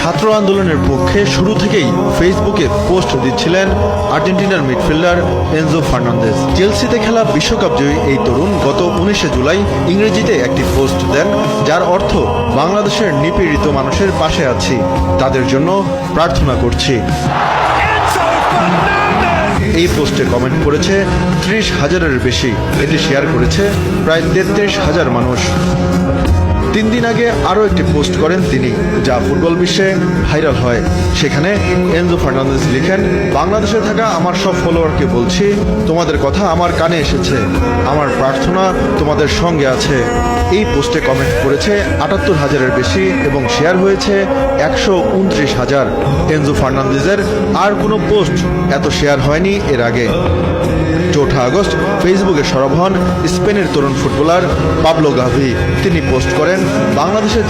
ছাত্র আন্দোলনের পক্ষে শুরু থেকেই ফেসবুকে পোস্ট দিচ্ছিলেন আর্জেন্টিনার মিডফিল্ডার এনজো ফার্নান্দেজ। চেলসিতে খেলা বিশ্বকাপ জয়ী এই তরুণ গত 19 জুলাই ইংরেজিতে একটি পোস্ট দেন, যার অর্থ বাংলাদেশের নিপীড়িত মানুষের পাশে আছি, তাদের জন্য প্রার্থনা করছি। এই পোস্টে কমেন্ট করেছে 30,000-এর বেশি। এটি শেয়ার করেছে প্রায় 33,000 মানুষ। 3 দিন আগে আরও একটি পোস্ট করেন তিনি, যা ফুটবল বিশ্বে ভাইরাল হয়। সেখানে এনজো ফার্নান্দেজ লিখেন, বাংলাদেশে থাকা আমার সব ফলোয়ারকে বলছি, তোমাদের কথা আমার কানে এসেছে, আমার প্রার্থনা তোমাদের সঙ্গে আছে। এই পোস্টে কমেন্ট করেছে 78,000-এর বেশি এবং শেয়ার হয়েছে 129,000। এনজো ফার্নান্দেজের আর কোনো পোস্ট এত শেয়ার হয়নি এর আগে। 4 আগস্ট ফেসবুকে সরব হন স্পেনের তরুণ ফুটবলার পাবলো গাভি। তিনি পোস্ট করেন, বাংলাদেশের